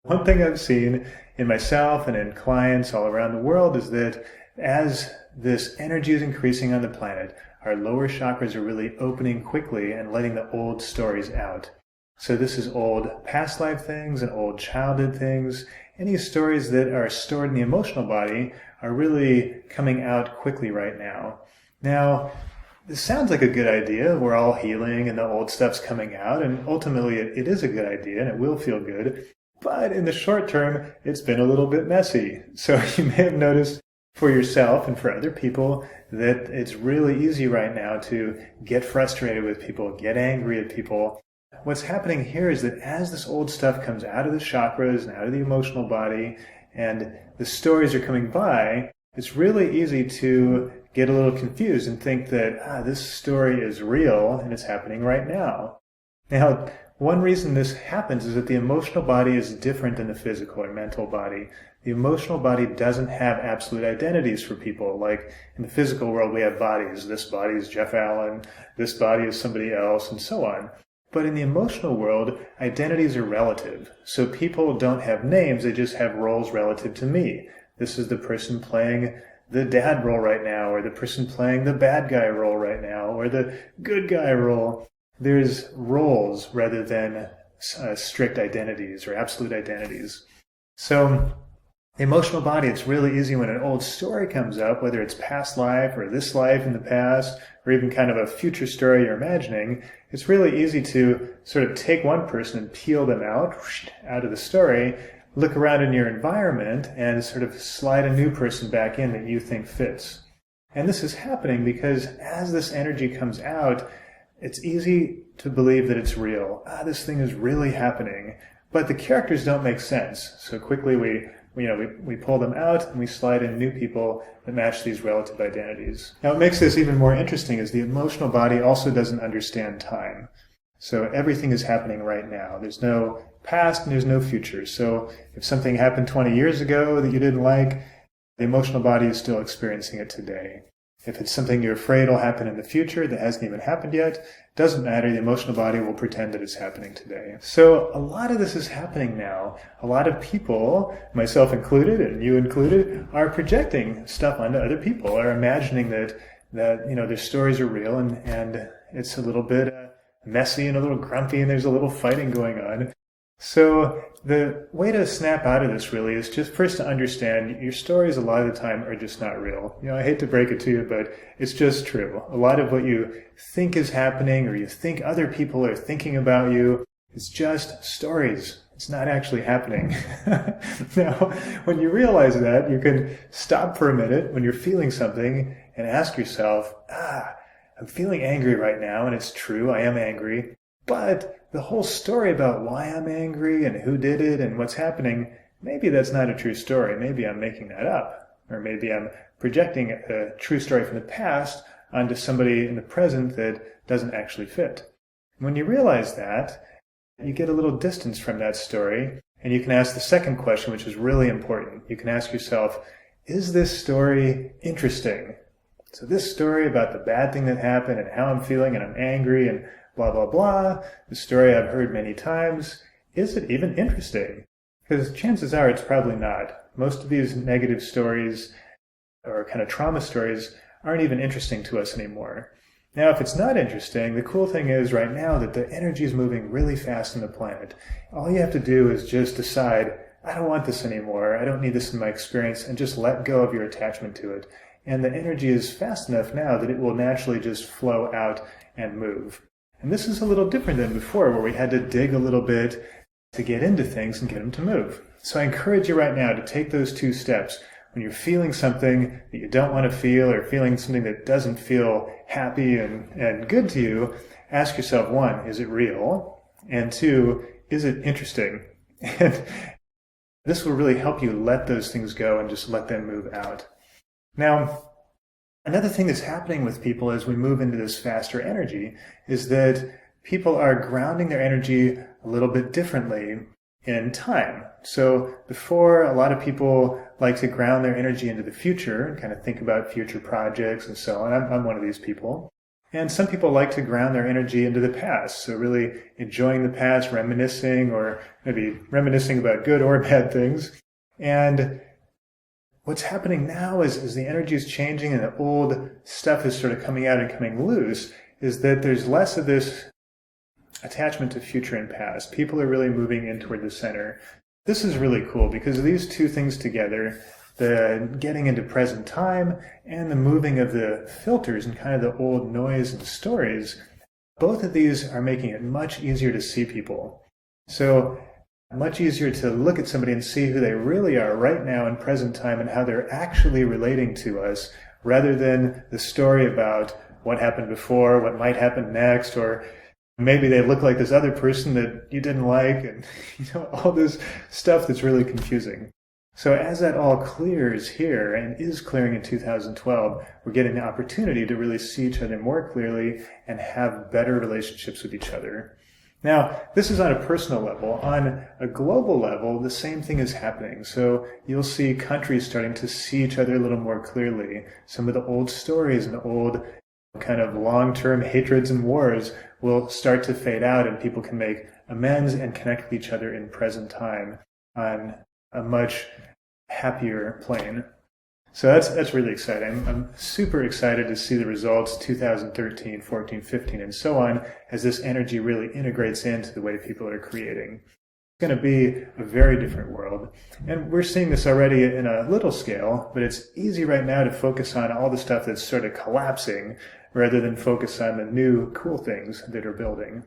One thing I've seen in myself and in clients all around the world is that as this energy is increasing on the planet, our lower chakras are really opening quickly and letting the old stories out. So this is old past life things and old childhood things. Any stories that are stored in the emotional body are really coming out quickly right now. Now, this sounds like a good idea. We're all healing and the old stuff's coming out, and ultimately it is a good idea and it will feel good. But in the short term, it's been a little bit messy. So you may have noticed for yourself and for other people that it's really easy right now to get frustrated with people, get angry at people. What's happening here is that as this old stuff comes out of the chakras and out of the emotional body and the stories are coming by, it's really easy to get a little confused and think that this story is real and it's happening right now. Now, one reason this happens is that the emotional body is different than the physical or mental body. The emotional body doesn't have absolute identities for people. Like in the physical world, we have bodies. This body is Jeff Allen, this body is somebody else, and so on. But in the emotional world, identities are relative. So people don't have names, they just have roles relative to me. This is the person playing the dad role right now, or the person playing the bad guy role right now, or the good guy role. There's roles rather than strict identities or absolute identities. So the emotional body, it's really easy when an old story comes up, whether it's past life or this life in the past, or even kind of a future story you're imagining, it's really easy to sort of take one person and peel them out of the story, look around in your environment, and sort of slide a new person back in that you think fits. And this is happening because as this energy comes out, it's easy to believe that it's real. This thing is really happening. But the characters don't make sense. So quickly we pull them out and we slide in new people that match these relative identities. Now what makes this even more interesting is the emotional body also doesn't understand time. So everything is happening right now. There's no past and there's no future. So if something happened 20 years ago that you didn't like, the emotional body is still experiencing it today. If it's something you're afraid will happen in the future that hasn't even happened yet, doesn't matter. The emotional body will pretend that it's happening today. So a lot of this is happening now. A lot of people, myself included and you included, are projecting stuff onto other people, are imagining that their stories are real and it's a little bit messy and a little grumpy and there's a little fighting going on. So the way to snap out of this really is just first to understand your stories a lot of the time are just not real. I hate to break it to you, but it's just true. A lot of what you think is happening or you think other people are thinking about you is just stories. It's not actually happening. Now, when you realize that, you can stop for a minute when you're feeling something and ask yourself, I'm feeling angry right now, and it's true, I am angry. But the whole story about why I'm angry and who did it and what's happening, maybe that's not a true story. Maybe I'm making that up. Or maybe I'm projecting a true story from the past onto somebody in the present that doesn't actually fit. When you realize that, you get a little distance from that story, and you can ask the second question, which is really important. You can ask yourself, is this story interesting? So this story about the bad thing that happened and how I'm feeling and I'm angry and blah, blah, blah, the story I've heard many times, is it even interesting? Because chances are it's probably not. Most of these negative stories or kind of trauma stories aren't even interesting to us anymore. Now, if it's not interesting, the cool thing is right now that the energy is moving really fast on the planet. All you have to do is just decide, I don't want this anymore, I don't need this in my experience, and just let go of your attachment to it. And the energy is fast enough now that it will naturally just flow out and move. And this is a little different than before, where we had to dig a little bit to get into things and get them to move. So I encourage you right now to take those two steps. When you're feeling something that you don't want to feel or feeling something that doesn't feel happy and good to you, ask yourself, one, is it real? And two, is it interesting? And this will really help you let those things go and just let them move out. Now, another thing that's happening with people as we move into this faster energy is that people are grounding their energy a little bit differently in time. So before, a lot of people like to ground their energy into the future and kind of think about future projects and so on. I'm one of these people. And some people like to ground their energy into the past, so really enjoying the past, reminiscing, or maybe reminiscing about good or bad things. And what's happening now is the energy is changing and the old stuff is sort of coming out and coming loose, is that there's less of this attachment to future and past. People are really moving in toward the center. This is really cool because these two things together, the getting into present time and the moving of the filters and kind of the old noise and stories, both of these are making it much easier to see people. So much easier to look at somebody and see who they really are right now in present time and how they're actually relating to us, rather than the story about what happened before, what might happen next, or maybe they look like this other person that you didn't like, and all this stuff that's really confusing. So as that all clears here, and is clearing in 2012, we're getting the opportunity to really see each other more clearly and have better relationships with each other. Now, this is on a personal level. On a global level, the same thing is happening. So you'll see countries starting to see each other a little more clearly. Some of the old stories and old kind of long-term hatreds and wars will start to fade out, and people can make amends and connect with each other in present time on a much happier plane. So that's really exciting. I'm super excited to see the results 2013, 14, 15, and so on, as this energy really integrates into the way people are creating. It's going to be a very different world. And we're seeing this already in a little scale, but it's easy right now to focus on all the stuff that's sort of collapsing rather than focus on the new cool things that are building.